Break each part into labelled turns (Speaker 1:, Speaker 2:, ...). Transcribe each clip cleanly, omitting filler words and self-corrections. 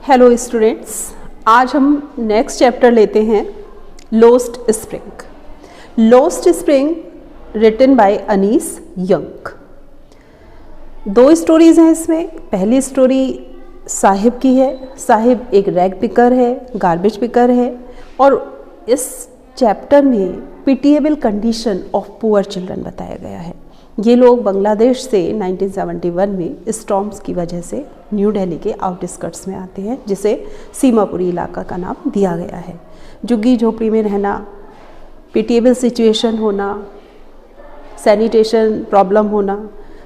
Speaker 1: Hello students, आज हम next chapter लेते हैं lost spring. Lost spring written by Anees Jung. दो स्टोरीज हैं इसमें। पहली स्टोरी साहिब की है। साहिब एक रैग पिकर है, गार्बेज पिकर है, और इस चैप्टर में pitiable condition of poor children बताया गया है। ये लोग बांग्लादेश से 1971 में स्टॉर्म्स की वजह से न्यू दिल्ली के आउटस्कर्ट्स में आते हैं, जिसे सीमापुरी इलाका का नाम दिया गया है। झुग्गी झोपड़ी में रहना, पिटिएबल सिचुएशन होना, सैनिटेशन प्रॉब्लम होना,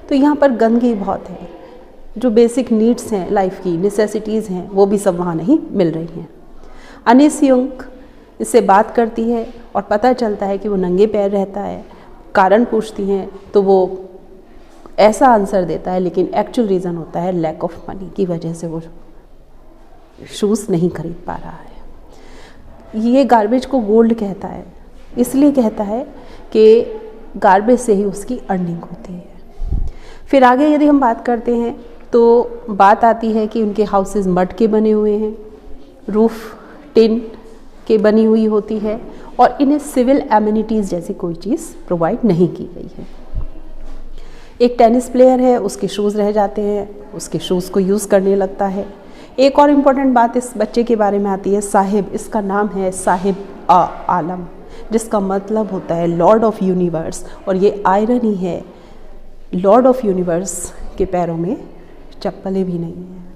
Speaker 1: तो यहाँ पर गंदगी बहुत है। जो बेसिक नीड्स हैं, लाइफ की नेसेसिटीज़ हैं, वो भी सब वहाँ नहीं मिल रही हैं। अनीस यंग इससे बात करती है और पता चलता है कि वो नंगे पैर रहता है। कारण पूछती हैं तो वो ऐसा आंसर देता है, लेकिन एक्चुअल रीज़न होता है लैक ऑफ मनी की वजह से वो शूज़ नहीं खरीद पा रहा है। ये गार्बेज को गोल्ड कहता है, इसलिए कहता है कि गार्बेज से ही उसकी अर्निंग होती है। फिर आगे यदि हम बात करते हैं तो बात आती है कि उनके हाउसेस मड के बने हुए हैं, रूफ टिन के बनी हुई होती है, और इन्हें सिविल एमिनिटीज़ जैसी कोई चीज़ प्रोवाइड नहीं की गई है। एक टेनिस प्लेयर है, उसके शूज़ रह जाते हैं, उसके शूज़ को यूज़ करने लगता है। एक और इम्पॉर्टेंट बात इस बच्चे के बारे में आती है, साहिब। इसका नाम है साहिब आलम, जिसका मतलब होता है लॉर्ड ऑफ यूनिवर्स। और ये आयरनी है, लॉर्ड ऑफ यूनिवर्स के पैरों में चप्पलें भी नहीं हैं।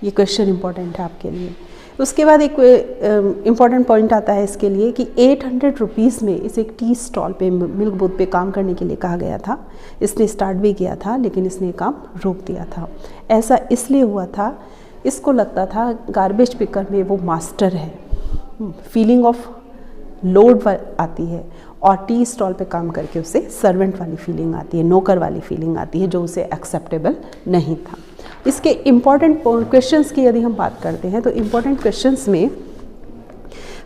Speaker 1: ये क्वेश्चन इम्पॉर्टेंट है आपके लिए। उसके बाद एक इम्पॉर्टेंट पॉइंट आता है इसके लिए कि 800 रुपीज़ में इसे एक टी स्टॉल पे, मिल्क बूथ पे काम करने के लिए कहा गया था। इसने स्टार्ट भी किया था, लेकिन इसने काम रोक दिया था। ऐसा इसलिए हुआ था, इसको लगता था गार्बेज पिकर में वो मास्टर है, फीलिंग ऑफ लोड आती है, और टी स्टॉल पे काम करके उसे सर्वेंट वाली फीलिंग आती है, नौकर वाली फीलिंग आती है, जो उसे एक्सेप्टेबल नहीं था। इसके इम्पॉर्टेंट क्वेश्चंस की यदि हम बात करते हैं तो इम्पॉर्टेंट क्वेश्चंस में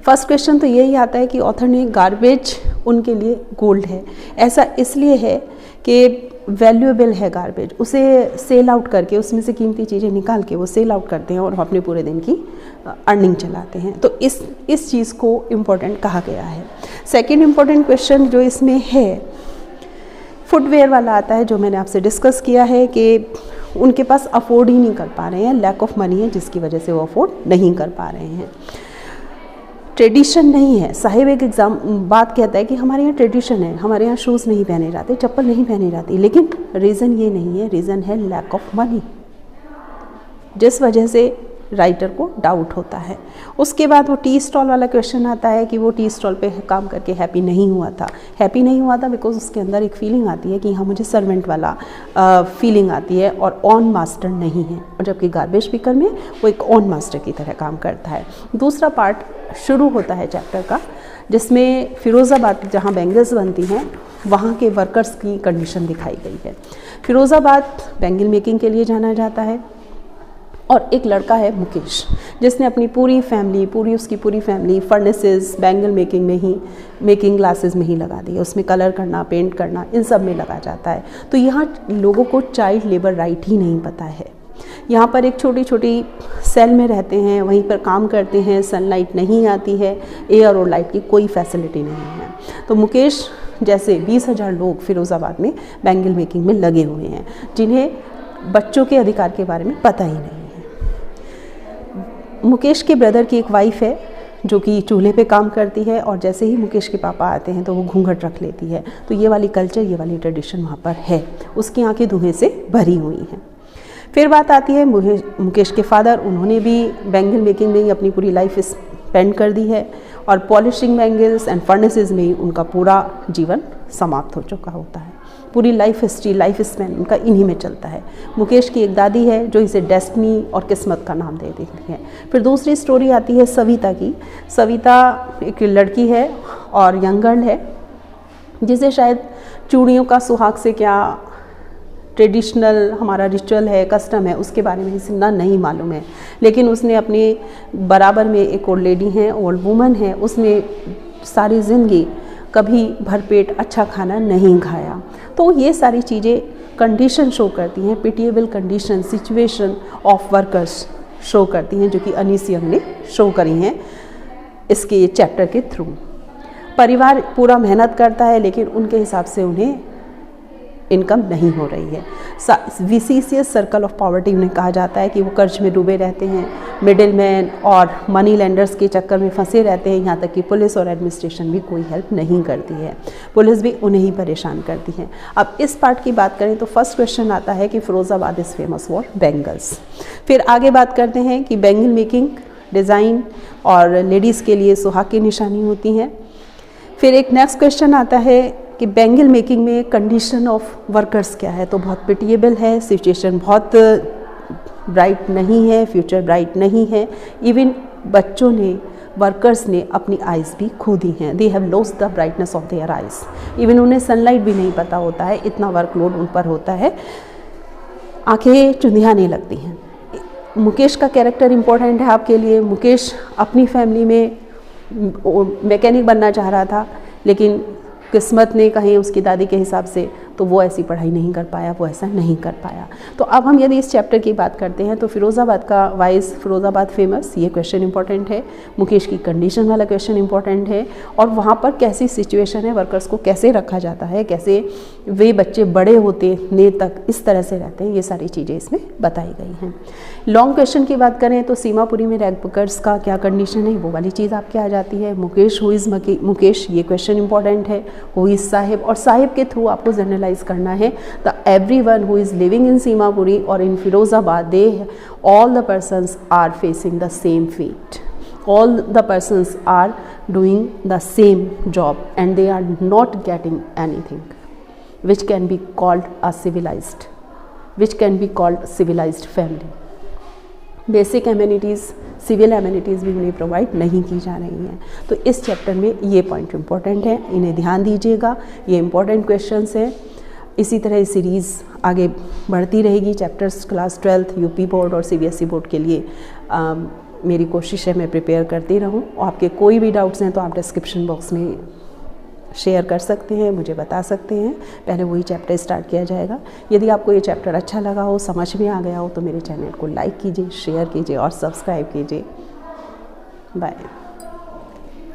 Speaker 1: फर्स्ट क्वेश्चन तो यही आता है कि ऑथर ने गार्बेज उनके लिए गोल्ड है। ऐसा इसलिए है कि वैल्यूएबल है गार्बेज, उसे सेल आउट करके उसमें से कीमती चीज़ें निकाल के वो सेल आउट करते हैं और अपने पूरे दिन की अर्निंग चलाते हैं। तो इस चीज़ को इम्पोर्टेंट कहा गया है। सेकेंड इम्पोर्टेंट क्वेश्चन जो इसमें है फुटवेयर वाला आता है, जो मैंने आपसे डिस्कस किया है कि उनके पास अफोर्ड ही नहीं कर पा रहे हैं, लैक ऑफ मनी है, जिसकी वजह से वो अफोर्ड नहीं कर पा रहे हैं। ट्रेडिशन नहीं है। साहिब एक बात कहता है कि हमारे यहाँ ट्रेडिशन है, हमारे यहाँ शूज़ नहीं पहने जाते, चप्पल नहीं पहनी जाती, लेकिन रीज़न ये नहीं है, रीज़न है लैक ऑफ मनी, जिस वजह से राइटर को डाउट होता है। उसके बाद वो टी स्टॉल वाला क्वेश्चन आता है कि वो टी स्टॉल पे काम करके हैप्पी नहीं हुआ था। हैप्पी नहीं हुआ था बिकॉज उसके अंदर एक फीलिंग आती है कि हाँ मुझे सर्वेंट वाला फीलिंग आती है, और ऑन मास्टर नहीं है, और जबकि गार्बेज पिकर में वो एक ऑन मास्टर की तरह काम करता है। दूसरा पार्ट शुरू होता है चैप्टर का, जिसमें फ़िरोज़ाबाद जहाँ बैंगल्स बनती हैं वहाँ के वर्कर्स की कंडीशन दिखाई गई है। फ़िरोज़ाबाद बैंगल मेकिंग के लिए जाना जाता है, और एक लड़का है मुकेश, जिसने अपनी पूरी फैमिली फर्नेसेस बैंगल मेकिंग में ही, मेकिंग ग्लासेस में ही लगा दी है। उसमें कलर करना, पेंट करना, इन सब में लगा जाता है। तो यहाँ लोगों को चाइल्ड लेबर राइट ही नहीं पता है। यहाँ पर एक छोटी छोटी सेल में रहते हैं, वहीं पर काम करते हैं, सनलाइट नहीं आती है, एयर और लाइट की कोई फैसिलिटी नहीं है। तो मुकेश जैसे 20,000 लोग फ़िरोज़ाबाद में बैंगल मेकिंग में लगे हुए हैं, जिन्हें बच्चों के अधिकार के बारे में पता ही नहीं है। मुकेश के ब्रदर की एक वाइफ है जो कि चूल्हे पे काम करती है, और जैसे ही मुकेश के पापा आते हैं तो वो घूंघट रख लेती है। तो ये वाली कल्चर, ये वाली ट्रेडिशन वहाँ पर है, उसकी आंखें धुएं से भरी हुई हैं। फिर बात आती है मुकेश के फादर, उन्होंने भी बैंगल मेकिंग में ही अपनी पूरी लाइफ स्पेंड कर दी है, और पॉलिशिंग बैंगल्स एंड फर्नेसेस में ही उनका पूरा जीवन समाप्त हो चुका होता है। पूरी लाइफ हिस्ट्री, लाइफ स्पैन उनका इन्हीं में चलता है। मुकेश की एक दादी है जो इसे डेस्टिनी और किस्मत का नाम दे देती है। फिर दूसरी स्टोरी आती है सविता की। सविता एक लड़की है और यंग गर्ल है, जिसे शायद चूड़ियों का सुहाग से क्या ट्रेडिशनल हमारा रिचुअल है, कस्टम है, उसके बारे में इतना नहीं मालूम है, लेकिन उसने अपने बराबर में एक ओल्ड लेडी है, ओल्ड वुमन है, उसने सारी ज़िंदगी कभी भरपेट अच्छा खाना नहीं खाया। तो ये सारी चीज़ें कंडीशन शो करती हैं, pitiable condition, situation of workers show करती हैं, जो कि अनीस यंग ने शो करी हैं इसके चैप्टर के थ्रू। परिवार पूरा मेहनत करता है लेकिन उनके हिसाब से उन्हें इनकम नहीं हो रही है। विसीसियस सर्कल ऑफ पॉवर्टी उन्हें कहा जाता है कि वो कर्ज में डूबे रहते हैं, मिडिल मैन और मनी लेंडर्स के चक्कर में फंसे रहते हैं, यहाँ तक कि पुलिस और एडमिनिस्ट्रेशन भी कोई हेल्प नहीं करती है, पुलिस भी उन्हें ही परेशान करती है। अब इस पार्ट की बात करें तो फर्स्ट क्वेश्चन आता है कि Firozabad is famous for bangles. फिर आगे बात करते हैं कि बैंगल मेकिंग डिज़ाइन और लेडीज़ के लिए सुहाग की निशानी होती हैं। फिर एक नेक्स्ट क्वेश्चन आता है कि बैंगल मेकिंग में कंडीशन ऑफ वर्कर्स क्या है, तो बहुत पिटिएबल है, सिचुएशन बहुत ब्राइट नहीं है, फ्यूचर ब्राइट नहीं है। इवन बच्चों ने, वर्कर्स ने अपनी आइज़ भी खो दी हैं, they have lost the brightness of their eyes. Even उन्हें सनलाइट भी नहीं पता होता है, इतना वर्कलोड उन पर होता है, आंखें चुंधियाने लगती हैं। मुकेश का कैरेक्टर इम्पोर्टेंट है आपके लिए। मुकेश अपनी फैमिली में मैकेनिक बनना चाह रहा था, लेकिन किस्मत ने कहीं उसकी दादी के हिसाब से तो वो ऐसी पढ़ाई नहीं कर पाया, वो ऐसा नहीं कर पाया। तो अब हम यदि इस चैप्टर की बात करते हैं तो फिरोज़ाबाद का वाइज फिरोज़ाबाद फेमस, ये क्वेश्चन इंपॉर्टेंट है। मुकेश की कंडीशन वाला क्वेश्चन इंपॉर्टेंट है, और वहाँ पर कैसी सिचुएशन है, वर्कर्स को कैसे रखा जाता है, कैसे वे बच्चे बड़े होते ने तक इस तरह से रहते हैं, ये सारी चीज़ें इसमें बताई गई हैं। लॉन्ग क्वेश्चन की बात करें तो सीमापुरी में रैग बुकर्स का क्या कंडीशन है, वो वाली चीज़ आपके आ जाती है। मुकेश, हु इज़ मुकेश, ये क्वेश्चन इंपॉर्टेंट है। हु इज़ साहिब, और साहिब के थ्रू आपको जनरलाइज करना है the everyone who is living in Seemapuri और in Firozabad, they all the persons are facing the same fate, all the persons are doing the same job and they are not getting anything which can be called a civilized, which can be called civilized family. Basic amenities, civil amenities भी उन्हें provide नहीं की जा रही हैं। तो इस chapter में ये पॉइंट इंपॉर्टेंट है, इन्हें ध्यान दीजिएगा, ये इंपॉर्टेंट क्वेश्चंस हैं। इसी तरह ये सीरीज़ आगे बढ़ती रहेगी। Chapters class 12th UP board और सीबीएसई बोर्ड के लिए मेरी कोशिश है मैं प्रिपेयर करती रहूं। और आपके कोई भी डाउट्स हैं तो आप डिस्क्रिप्शन बॉक्स में शेयर कर सकते हैं, मुझे बता सकते हैं। पहले वही चैप्टर स्टार्ट किया जाएगा। यदि आपको ये चैप्टर अच्छा लगा हो, समझ में आ गया हो, तो मेरे चैनल को लाइक कीजिए, शेयर कीजिए और सब्सक्राइब कीजिए। बाय।